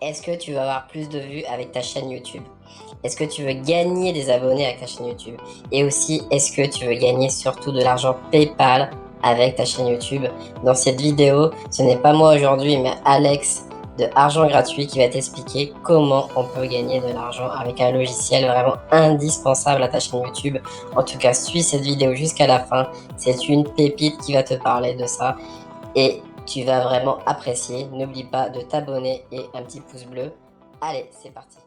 Est-ce que tu veux avoir plus de vues avec ta chaîne YouTube? Est-ce que tu veux gagner des abonnés avec ta chaîne YouTube? Et aussi, est-ce que tu veux gagner surtout de l'argent PayPal avec ta chaîne YouTube? Dans cette vidéo, ce n'est pas moi aujourd'hui, mais Alex de Argent Gratuit qui va t'expliquer comment on peut gagner de l'argent avec un logiciel vraiment indispensable à ta chaîne YouTube. En tout cas, suis cette vidéo jusqu'à la fin. C'est une pépite qui va te parler de ça et tu vas vraiment apprécier. N'oublie pas de t'abonner et un petit pouce bleu. Allez, c'est parti.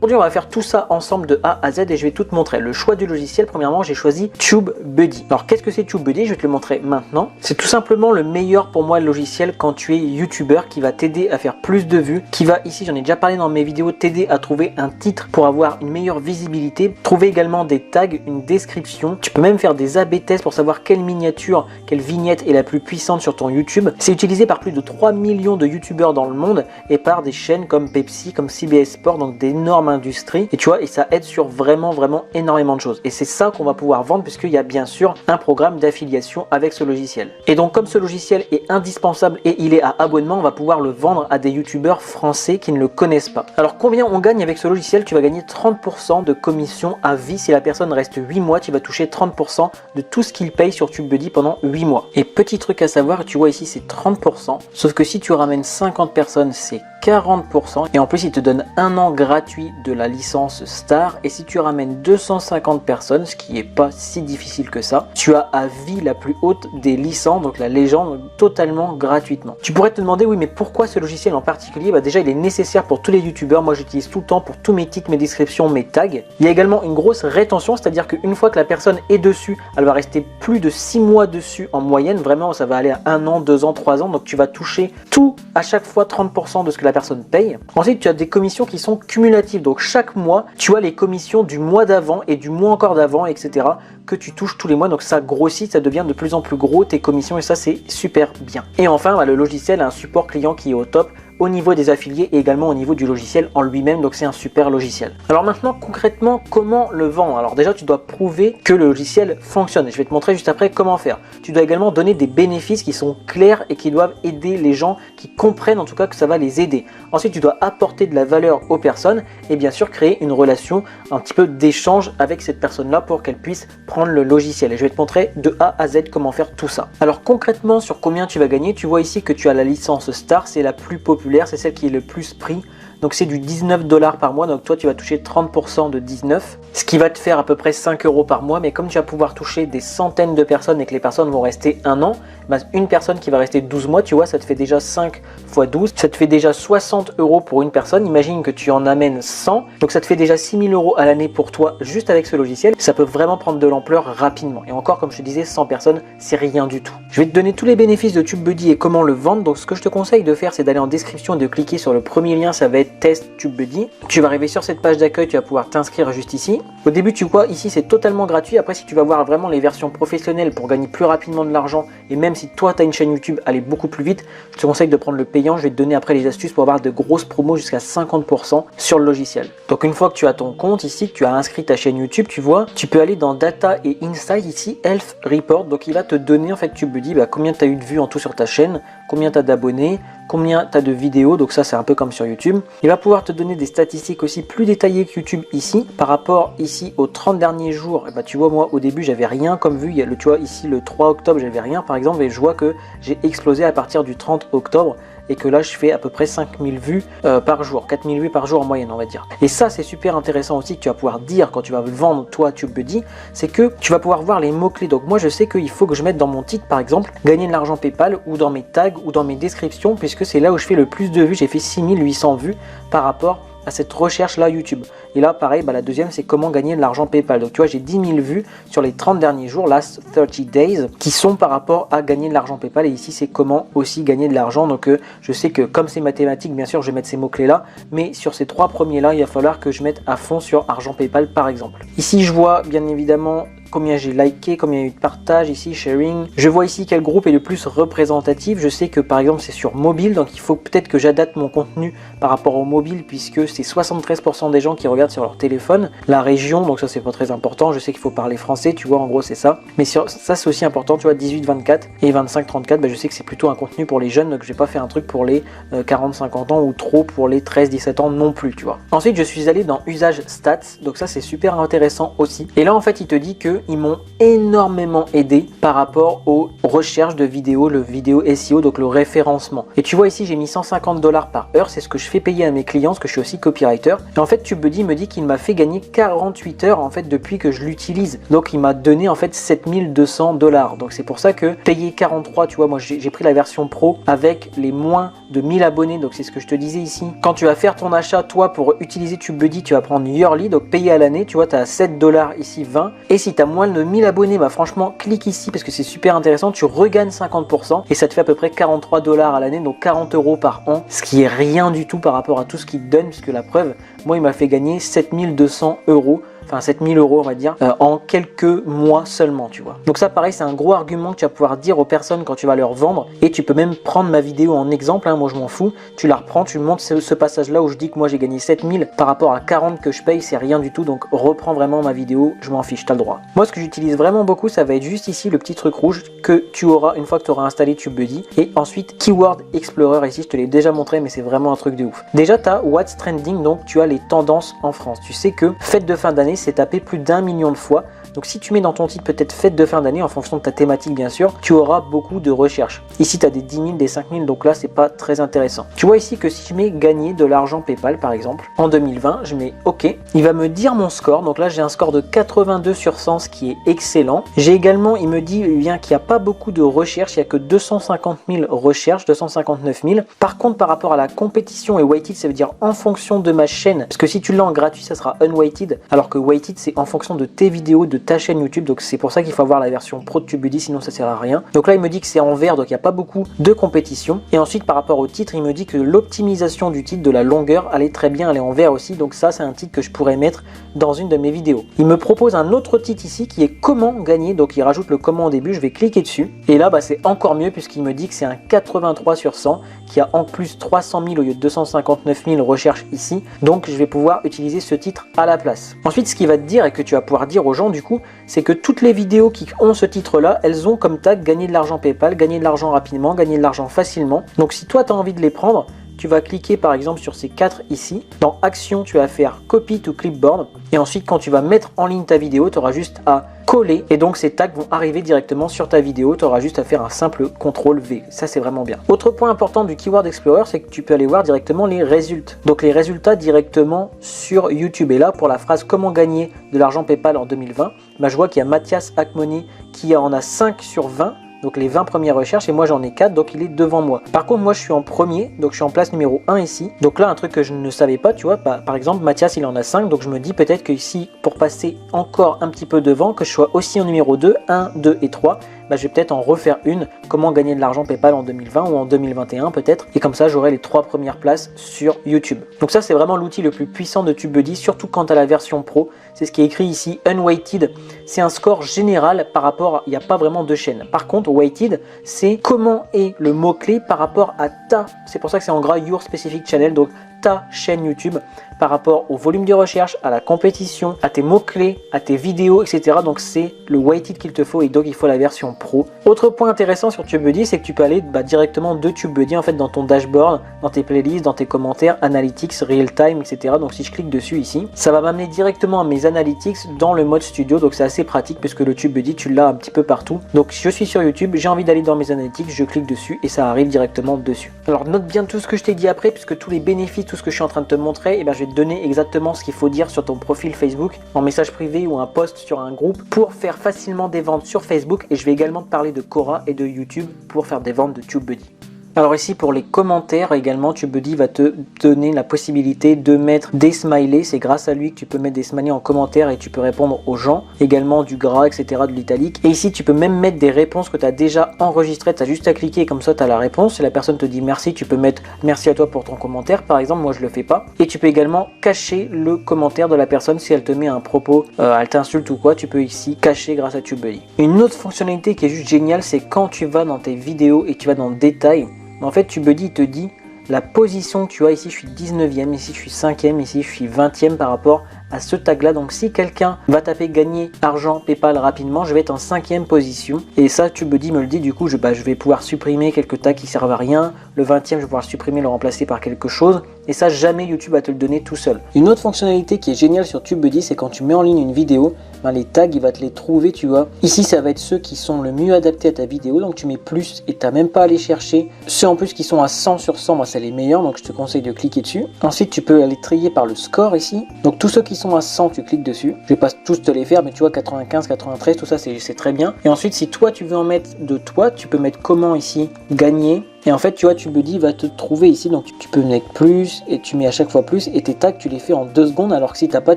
Aujourd'hui, on va faire tout ça ensemble de A à Z et je vais tout te montrer. Le choix du logiciel, premièrement, j'ai choisi TubeBuddy. Alors, qu'est-ce que c'est TubeBuddy? Je vais te le montrer maintenant. C'est tout simplement le meilleur pour moi logiciel quand tu es YouTuber qui va t'aider à faire plus de vues, qui va ici, j'en ai déjà parlé dans mes vidéos, t'aider à trouver un titre pour avoir une meilleure visibilité, trouver également des tags, une description. Tu peux même faire des A/B tests pour savoir quelle miniature, quelle vignette est la plus puissante sur ton YouTube. C'est utilisé par plus de 3 millions de YouTubers dans le monde et par des chaînes comme Pepsi, comme CBS Sport, donc d'énormes industrie, et tu vois, et ça aide sur vraiment énormément de choses, et c'est ça qu'on va pouvoir vendre puisqu'il y a bien sûr un programme d'affiliation avec ce logiciel. Et donc comme ce logiciel est indispensable et il est à abonnement, on va pouvoir le vendre à des youtubeurs français qui ne le connaissent pas. Alors combien on gagne avec ce logiciel? Tu vas gagner 30% de commission à vie. Si la personne reste 8 mois, tu vas toucher 30% de tout ce qu'il paye sur TubeBuddy pendant 8 mois. Et petit truc à savoir, tu vois ici c'est 30%, sauf que si tu ramènes 50 personnes, c'est 40%, et en plus il te donne un an gratuit de la licence Star, et si tu ramènes 250 personnes, ce qui est pas si difficile que ça, tu as à vie la plus haute des licences, donc la légende, totalement gratuitement. Tu pourrais te demander, oui mais pourquoi ce logiciel en particulier? Bah déjà il est nécessaire pour tous les youtubeurs, moi j'utilise tout le temps pour tous mes titres, mes descriptions, mes tags. Il y a également une grosse rétention, c'est-à-dire qu'une fois que la personne est dessus, elle va rester plus de 6 mois dessus en moyenne, vraiment ça va aller à 1 an, 2 ans, 3 ans, donc tu vas toucher tout à chaque fois 30% de ce que la personne paye. Ensuite, tu as des commissions qui sont cumulatives. Donc chaque mois, tu as les commissions du mois d'avant et du mois encore d'avant, etc. que tu touches tous les mois. Donc ça grossit, ça devient de plus en plus gros tes commissions et ça c'est super bien. Et enfin, bah, le logiciel a un support client qui est au top au niveau des affiliés et également au niveau du logiciel en lui-même, donc c'est un super logiciel. Alors maintenant concrètement comment le vendre? Alors déjà tu dois prouver que le logiciel fonctionne et je vais te montrer juste après comment faire. Tu dois également donner des bénéfices qui sont clairs et qui doivent aider les gens, qui comprennent en tout cas que ça va les aider. Ensuite tu dois apporter de la valeur aux personnes et bien sûr créer une relation, un petit peu d'échange avec cette personne là pour qu'elle puisse prendre le logiciel, et je vais te montrer de A à Z comment faire tout ça. Alors concrètement sur combien tu vas gagner, tu vois ici que tu as la licence Star, c'est la plus populaire, c'est celle qui est le plus pris, donc c'est du 19 $ par mois, donc toi tu vas toucher 30% de 19, ce qui va te faire à peu près 5 € par mois, mais comme tu vas pouvoir toucher des centaines de personnes et que les personnes vont rester un an, bah une personne qui va rester 12 mois, tu vois, ça te fait déjà 5 x 12, ça te fait déjà 60 € pour une personne. Imagine que tu en amènes 100, donc ça te fait déjà 6 000 € à l'année pour toi juste avec ce logiciel. Ça peut vraiment prendre de l'ampleur rapidement, et encore comme je te disais, 100 personnes c'est rien du tout. Je vais te donner tous les bénéfices de TubeBuddy et comment le vendre. Donc ce que je te conseille de faire, c'est d'aller en description et de cliquer sur le premier lien, ça va être test TubeBuddy. Tu vas arriver sur cette page d'accueil, tu vas pouvoir t'inscrire juste ici. Au début tu vois ici c'est totalement gratuit, après si tu vas voir vraiment les versions professionnelles pour gagner plus rapidement de l'argent, et même si toi tu as une chaîne YouTube aller beaucoup plus vite, je te conseille de prendre le payant. Je vais te donner après les astuces pour avoir de grosses promos jusqu'à 50% sur le logiciel. Donc une fois que tu as ton compte ici, que tu as inscrit ta chaîne YouTube, tu vois, tu peux aller dans Data et Insight ici, Health Report, donc il va te donner en fait TubeBuddy combien tu as eu de vues en tout sur ta chaîne, combien tu as d'abonnés, combien tu as de vidéos, donc ça c'est un peu comme sur YouTube. Il va pouvoir te donner des statistiques aussi plus détaillées que YouTube ici, par rapport ici aux 30 derniers jours. Et bah tu vois, moi au début j'avais rien comme vue, tu vois ici le 3 octobre j'avais rien par exemple, et je vois que j'ai explosé à partir du 30 octobre, et que là je fais à peu près 5000 vues par jour, 4000 vues par jour en moyenne on va dire. Et ça c'est super intéressant aussi que tu vas pouvoir dire quand tu vas vendre toi TubeBuddy, c'est que tu vas pouvoir voir les mots-clés. Donc moi je sais qu'il faut que je mette dans mon titre par exemple gagner de l'argent PayPal, ou dans mes tags ou dans mes descriptions, puisque c'est là où je fais le plus de vues. J'ai fait 6800 vues par rapport à cette recherche là YouTube. Et là pareil, la deuxième c'est comment gagner de l'argent PayPal. Donc tu vois j'ai 10 000 vues sur les 30 derniers jours, last 30 days, qui sont par rapport à gagner de l'argent PayPal, et ici c'est comment aussi gagner de l'argent. Donc je sais que comme c'est mathématique, bien sûr je vais mettre ces mots clés là, mais sur ces 3 premiers là il va falloir que je mette à fond sur argent PayPal par exemple. Ici je vois bien évidemment combien j'ai liké, combien il y a eu de partage ici, sharing. Je vois ici quel groupe est le plus représentatif. Je sais que par exemple c'est sur mobile, donc il faut peut-être que j'adapte mon contenu par rapport au mobile puisque c'est 73% des gens qui regardent sur leur téléphone. La région, donc ça c'est pas très important, je sais qu'il faut parler français, tu vois, en gros c'est ça. Mais ça c'est aussi important, tu vois, 18-24 et 25-34, bah, je sais que c'est plutôt un contenu pour les jeunes, donc je vais pas faire un truc pour les 40-50 ans ou trop pour les 13-17 ans non plus, tu vois. Ensuite je suis allé dans usage stats, donc ça c'est super intéressant aussi. Et là en fait il te dit qu'ils m'ont énormément aidé par rapport aux recherches de vidéos, le vidéo SEO, donc le référencement. Et tu vois ici j'ai mis 150 $ par heure, c'est ce que je fais payer à mes clients parce que je suis aussi copywriter. Et en fait TubeBuddy me dit qu'il m'a fait gagner 48 heures en fait depuis que je l'utilise. Donc il m'a donné en fait 7200 $. Donc c'est pour ça que payer 43, tu vois, moi j'ai pris la version pro avec les moins de 1000 abonnés, donc c'est ce que je te disais ici. Quand tu vas faire ton achat, toi, pour utiliser TubeBuddy, tu vas prendre yearly, donc payer à l'année, tu vois, tu as 7 $ ici, 20. Et si tu as moins de 1000 abonnés, bah franchement, clique ici parce que c'est super intéressant, tu regagnes 50% et ça te fait à peu près 43 $ à l'année, donc 40 € par an, ce qui est rien du tout par rapport à tout ce qu'il te donne, puisque la preuve, moi il m'a fait gagner 7200 €. Enfin 7000 € on va dire, en quelques mois seulement, tu vois. Donc ça pareil, c'est un gros argument que tu vas pouvoir dire aux personnes quand tu vas leur vendre, et tu peux même prendre ma vidéo en exemple, hein, moi je m'en fous, tu la reprends, tu montres ce passage là où je dis que moi j'ai gagné 7000 par rapport à 40 que je paye, c'est rien du tout, donc reprends vraiment ma vidéo, je m'en fiche, tu as le droit. Moi ce que j'utilise vraiment beaucoup, ça va être juste ici le petit truc rouge que tu auras une fois que tu auras installé TubeBuddy, et ensuite Keyword Explorer, ici je te l'ai déjà montré mais c'est vraiment un truc de ouf. Déjà tu as What's Trending, donc tu as les tendances en France, tu sais que fête de fin d'année c'est tapé plus d'1 million de fois. Donc si tu mets dans ton titre peut-être fête de fin d'année, en fonction de ta thématique bien sûr, tu auras beaucoup de recherches. Ici tu as des 10 000, des 5 000, donc là c'est pas très intéressant. Tu vois ici que si je mets gagner de l'argent PayPal par exemple, en 2020, je mets OK, il va me dire mon score, donc là j'ai un score de 82 sur 100, ce qui est excellent. J'ai également, il me dit bien qu'il n'y a pas beaucoup de recherches, il n'y a que 250 000 recherches, 259 000. Par contre par rapport à la compétition et weighted, ça veut dire en fonction de ma chaîne, parce que si tu l'as en gratuit ça sera unweighted, alors que weighted c'est en fonction de tes vidéos, de ta chaîne YouTube, donc c'est pour ça qu'il faut avoir la version pro de TubeBuddy, sinon ça sert à rien. Donc là il me dit que c'est en vert, donc il n'y a pas beaucoup de compétition. Et ensuite par rapport au titre, il me dit que l'optimisation du titre, de la longueur, elle est très bien, elle est en vert aussi, donc ça c'est un titre que je pourrais mettre dans une de mes vidéos. Il me propose un autre titre ici qui est comment gagner, donc il rajoute le comment au début, je vais cliquer dessus, et là bah, c'est encore mieux puisqu'il me dit que c'est un 83 sur 100, qui a en plus 300 000 au lieu de 259 000 recherches ici, donc je vais pouvoir utiliser ce titre à la place. Ensuite ce qu'il va te dire et que tu vas pouvoir dire aux gens du coup, c'est que toutes les vidéos qui ont ce titre là, elles ont comme tag gagner de l'argent PayPal, gagner de l'argent rapidement, gagner de l'argent facilement. Donc si toi tu as envie de les prendre, tu vas cliquer par exemple sur ces 4 ici. Dans Action, tu vas faire Copy to Clipboard. Et ensuite, quand tu vas mettre en ligne ta vidéo, tu auras juste à coller. Et donc, ces tags vont arriver directement sur ta vidéo. Tu auras juste à faire un simple CTRL V. Ça, c'est vraiment bien. Autre point important du Keyword Explorer, c'est que tu peux aller voir directement les résultats. Donc, les résultats directement sur YouTube. Et là, pour la phrase « Comment gagner de l'argent PayPal en 2020 », bah, je vois qu'il y a Mathias Akmoni qui en a 5 sur 20. Donc les 20 premières recherches, et moi j'en ai 4, donc il est devant moi. Par contre moi je suis en premier, donc je suis en place numéro 1 ici. Donc là un truc que je ne savais pas, tu vois, par exemple Mathias il en a 5, donc je me dis peut-être que ici pour passer encore un petit peu devant, que je sois aussi en numéro 2, 1, 2 et 3, bah, je vais peut-être en refaire une, comment gagner de l'argent PayPal en 2020 ou en 2021 peut-être, et comme ça j'aurai les 3 premières places sur YouTube. Donc ça c'est vraiment l'outil le plus puissant de TubeBuddy, surtout quant à la version pro. C'est ce qui est écrit ici, unweighted, c'est un score général par rapport, il n'y a pas vraiment de chaîne. Par contre weighted, c'est comment est le mot-clé par rapport à ta, c'est pour ça que c'est en gras your specific channel, donc ta chaîne YouTube par rapport au volume de recherche, à la compétition, à tes mots-clés, à tes vidéos, etc. Donc c'est le weighted qu'il te faut et donc il faut la version pro. Autre point intéressant sur TubeBuddy, c'est que tu peux aller directement de TubeBuddy en fait dans ton dashboard, dans tes playlists, dans tes commentaires, analytics, real time, etc. Donc si je clique dessus ici, ça va m'amener directement à mes analytics dans le mode studio. Donc c'est assez pratique puisque le TubeBuddy tu l'as un petit peu partout. Donc je suis sur YouTube, j'ai envie d'aller dans mes analytics, je clique dessus et ça arrive directement dessus. Alors note bien tout ce que je t'ai dit après puisque tous les bénéfices, tout ce que je suis en train de te montrer, et je vais te donner exactement ce qu'il faut dire sur ton profil Facebook, en message privé ou un post sur un groupe pour faire facilement des ventes sur Facebook, et je vais également te parler de Quora et de YouTube pour faire des ventes de TubeBuddy. Alors ici pour les commentaires également, TubeBuddy va te donner la possibilité de mettre des smileys. C'est grâce à lui que tu peux mettre des smileys en commentaire et tu peux répondre aux gens. Également du gras, etc., de l'italique. Et ici tu peux même mettre des réponses que tu as déjà enregistrées. Tu as juste à cliquer et comme ça tu as la réponse. Si la personne te dit merci, tu peux mettre merci à toi pour ton commentaire. Par exemple, moi je le fais pas. Et tu peux également cacher le commentaire de la personne si elle te met un propos, elle t'insulte ou quoi. Tu peux ici cacher grâce à TubeBuddy. Une autre fonctionnalité qui est juste géniale, c'est quand tu vas dans tes vidéos et tu vas dans le détail. En fait, TubeBuddy te dit la position que tu as. Ici, je suis 19e, ici, je suis 5e, ici, je suis 20e par rapport à ce tag là. Donc si quelqu'un va taper gagner argent PayPal rapidement, je vais être en 5e position et ça TubeBuddy me le dit. Du coup je vais pouvoir supprimer quelques tags qui servent à rien. Le 20e je vais pouvoir le supprimer, le remplacer par quelque chose, et ça jamais YouTube va te le donner tout seul. Une autre fonctionnalité qui est géniale sur TubeBuddy, c'est quand tu mets en ligne une vidéo, les tags il va te les trouver, tu vois. Ici ça va être ceux qui sont le mieux adaptés à ta vidéo, donc tu mets plus et tu n'as même pas à aller chercher. Ceux en plus qui sont à 100 sur 100, moi c'est les meilleurs, donc je te conseille de cliquer dessus. Ensuite tu peux aller trier par le score ici, donc tous ceux qui sont à 100 tu cliques dessus. Je vais pas tous te les faire, mais tu vois 95, 93, tout ça c'est très bien. Et ensuite si toi tu veux en mettre de toi, tu peux mettre comment ici, gagner. Et en fait tu vois TubeBuddy va te trouver ici, donc tu peux mettre plus et tu mets à chaque fois plus et tes tags tu les fais en 2 secondes, alors que si t'as pas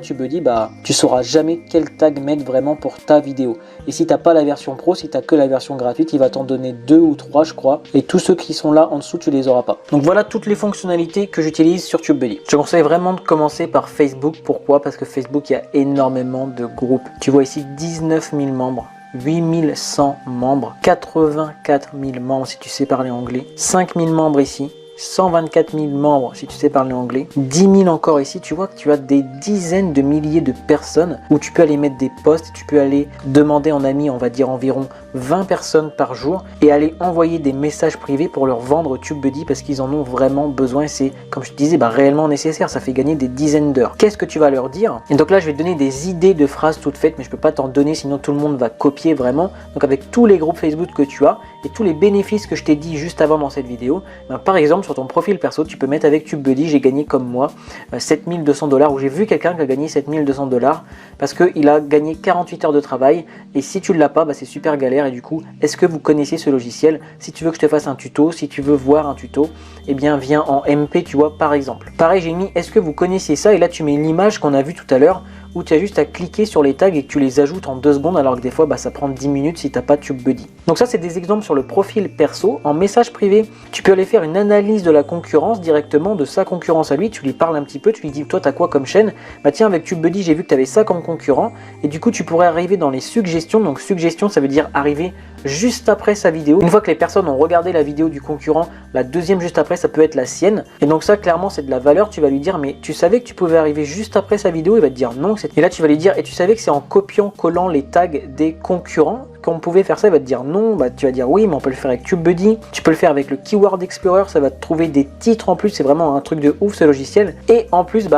TubeBuddy, tu sauras jamais quel tag mettre vraiment pour ta vidéo. Et si t'as pas la version pro, si t'as que la version gratuite, il va t'en donner 2 ou 3 je crois, et tous ceux qui sont là en dessous tu les auras pas. Donc voilà toutes les fonctionnalités que j'utilise sur TubeBuddy. Je te conseille vraiment de commencer par Facebook. Pourquoi? Parce que Facebook il y a énormément de groupes. Tu vois ici 19 000 membres, 8100 membres, 84 000 membres si tu sais parler anglais, 5 000 membres ici, 124 000 membres si tu sais parler anglais, 10 000 encore ici. Tu vois que tu as des dizaines de milliers de personnes où tu peux aller mettre des posts, tu peux aller demander en ami, on va dire environ 20 personnes par jour, et aller envoyer des messages privés pour leur vendre TubeBuddy parce qu'ils en ont vraiment besoin. C'est, comme je te disais, réellement nécessaire, ça fait gagner des dizaines d'heures. Qu'est-ce que tu vas leur dire? Et donc là je vais te donner des idées de phrases toutes faites, mais je peux pas t'en donner sinon tout le monde va copier vraiment. Donc avec tous les groupes Facebook que tu as et tous les bénéfices que je t'ai dit juste avant dans cette vidéo, par exemple sur ton profil perso tu peux mettre avec TubeBuddy, j'ai gagné comme moi 7200 $, ou j'ai vu quelqu'un qui a gagné 7200 $ parce qu'il a gagné 48 heures de travail. Et si tu ne l'as pas, c'est super galère. Et du coup, est-ce que vous connaissez ce logiciel? Si tu veux que je te fasse un tuto, si tu veux voir un tuto, eh bien viens en MP, tu vois, par exemple. Pareil, j'ai mis est-ce que vous connaissez ça, et là tu mets l'image qu'on a vue tout à l'heure où tu as juste à cliquer sur les tags et que tu les ajoutes en 2 secondes, alors que des fois ça prend 10 minutes si tu n'as pas TubeBuddy. Donc ça c'est des exemples sur le profil perso. En message privé, tu peux aller faire une analyse de la concurrence directement, de sa concurrence à lui. Tu lui parles un petit peu, tu lui dis toi tu as quoi comme chaîne? Tiens, avec TubeBuddy j'ai vu que tu avais ça comme concurrent, et du coup tu pourrais arriver dans les suggestions. Donc suggestions ça veut dire arriver juste après sa vidéo. Une fois que les personnes ont regardé la vidéo du concurrent, la deuxième juste après ça peut être la sienne, et donc ça clairement c'est de la valeur. Tu vas lui dire mais tu savais que tu pouvais arriver juste après sa vidéo? Il va te dire non. Et là tu vas lui dire et tu savais que c'est en copiant collant les tags des concurrents qu'on pouvait faire ça? Il va te dire non. Tu vas dire oui, mais on peut le faire avec TubeBuddy, tu peux le faire avec le Keyword Explorer, ça va te trouver des titres en plus. C'est vraiment un truc de ouf ce logiciel, et en plus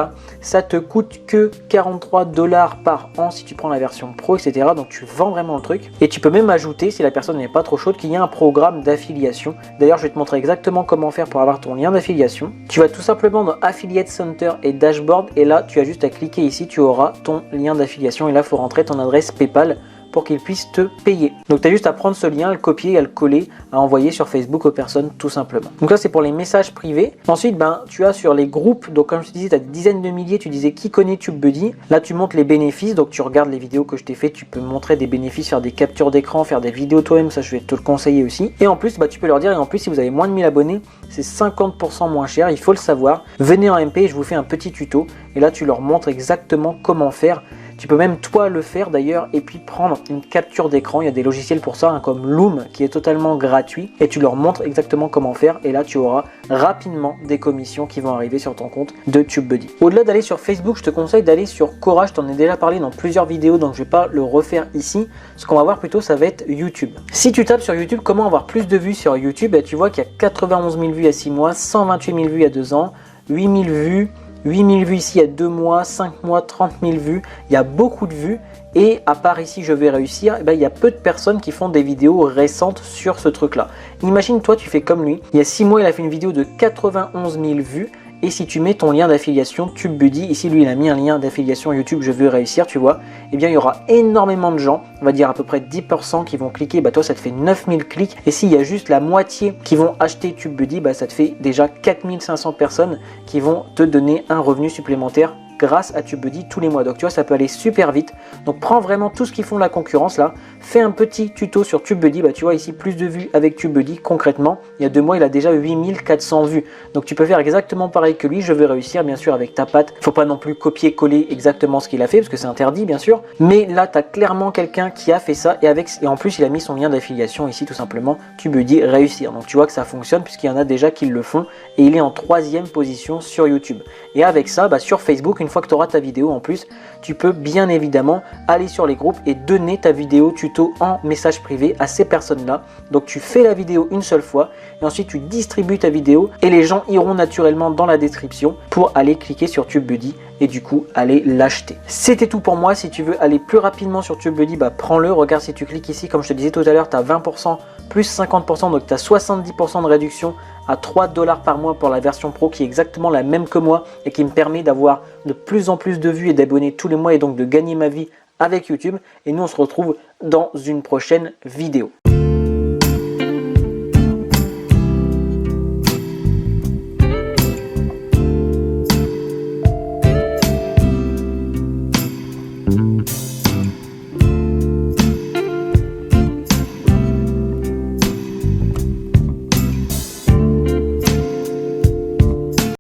ça te coûte que 43 $ par an si tu prends la version pro, etc. Donc tu vends vraiment le truc, et tu peux même ajouter, si la personne n'est pas trop chaude, qu'il y a un programme d'affiliation. D'ailleurs je vais te montrer exactement comment faire pour avoir ton lien d'affiliation. Tu vas tout simplement dans Affiliate Center et Dashboard, et là tu as juste à cliquer ici, tu auras ton lien d'affiliation, et là il faut rentrer ton adresse PayPal pour qu'il puisse te payer. Donc tu as juste à prendre ce lien, à le copier, à le coller, à envoyer sur Facebook aux personnes tout simplement. Donc là c'est pour les messages privés. Ensuite tu as sur les groupes, donc comme je te disais tu as des dizaines de milliers, tu disais qui connaît TubeBuddy. Là tu montres les bénéfices, donc tu regardes les vidéos que je t'ai fait, tu peux montrer des bénéfices, faire des captures d'écran, faire des vidéos toi-même, ça je vais te le conseiller aussi. Et en plus tu peux leur dire, et en plus si vous avez moins de 1000 abonnés, c'est 50% moins cher, il faut le savoir. Venez en MP et je vous fais un petit tuto, et là tu leur montres exactement comment faire. Tu peux même toi le faire d'ailleurs, et puis prendre une capture d'écran. Il y a des logiciels pour ça, comme Loom qui est totalement gratuit, et tu leur montres exactement comment faire, et là tu auras rapidement des commissions qui vont arriver sur ton compte de TubeBuddy. Au-delà d'aller sur Facebook, je te conseille d'aller sur Quora. Je t'en ai déjà parlé dans plusieurs vidéos, donc je vais pas le refaire ici. Ce qu'on va voir plutôt, ça va être YouTube. Si tu tapes sur YouTube comment avoir plus de vues sur YouTube, tu vois qu'il y a 91 000 vues il y a 6 mois, 128 000 vues il y a 2 ans, 8 000 vues, 8000 vues ici il y a 2 mois, 5 mois, 30 000 vues. Il y a beaucoup de vues, et à part ici je vais réussir, il y a peu de personnes qui font des vidéos récentes sur ce truc là. Imagine toi tu fais comme lui, il y a 6 mois il a fait une vidéo de 91 000 vues, Et si tu mets ton lien d'affiliation TubeBuddy, ici lui il a mis un lien d'affiliation YouTube je veux réussir, tu vois, eh bien il y aura énormément de gens, on va dire à peu près 10% qui vont cliquer, bah toi ça te fait 9000 clics. Et s'il y a juste la moitié qui vont acheter TubeBuddy, bah ça te fait déjà 4500 personnes qui vont te donner un revenu supplémentaire grâce à TubeBuddy tous les mois. Donc tu vois, ça peut aller super vite. Donc prends vraiment tout ce qu'ils font de la concurrence là, fais un petit tuto sur TubeBuddy. Bah tu vois ici plus de vues avec TubeBuddy. Concrètement, il y a 2 mois, il a déjà 8400 vues. Donc tu peux faire exactement pareil que lui. Je veux réussir, bien sûr, avec ta patte. Faut pas non plus copier-coller exactement ce qu'il a fait parce que c'est interdit, bien sûr. Mais là, tu as clairement quelqu'un qui a fait ça et en plus, il a mis son lien d'affiliation ici tout simplement. TubeBuddy réussir. Donc tu vois que ça fonctionne puisqu'il y en a déjà qui le font et il est en 3e position sur YouTube. Et avec ça, bah, sur Facebook, une fois que tu auras ta vidéo en plus, tu peux bien évidemment aller sur les groupes et donner ta vidéo tuto en message privé à ces personnes-là. Donc tu fais la vidéo une seule fois et ensuite tu distribues ta vidéo et les gens iront naturellement dans la description pour aller cliquer sur TubeBuddy et du coup aller l'acheter. C'était tout pour moi. Si tu veux aller plus rapidement sur TubeBuddy, bah prends-le. Regarde, si tu cliques ici, comme je te disais tout à l'heure, tu as 20% plus 50%, donc tu as 70% de réduction à 3 $ par mois pour la version pro qui est exactement la même que moi et qui me permet d'avoir de plus en plus de vues et d'abonnés tous les mois et donc de gagner ma vie avec YouTube. Et nous on se retrouve dans une prochaine vidéo.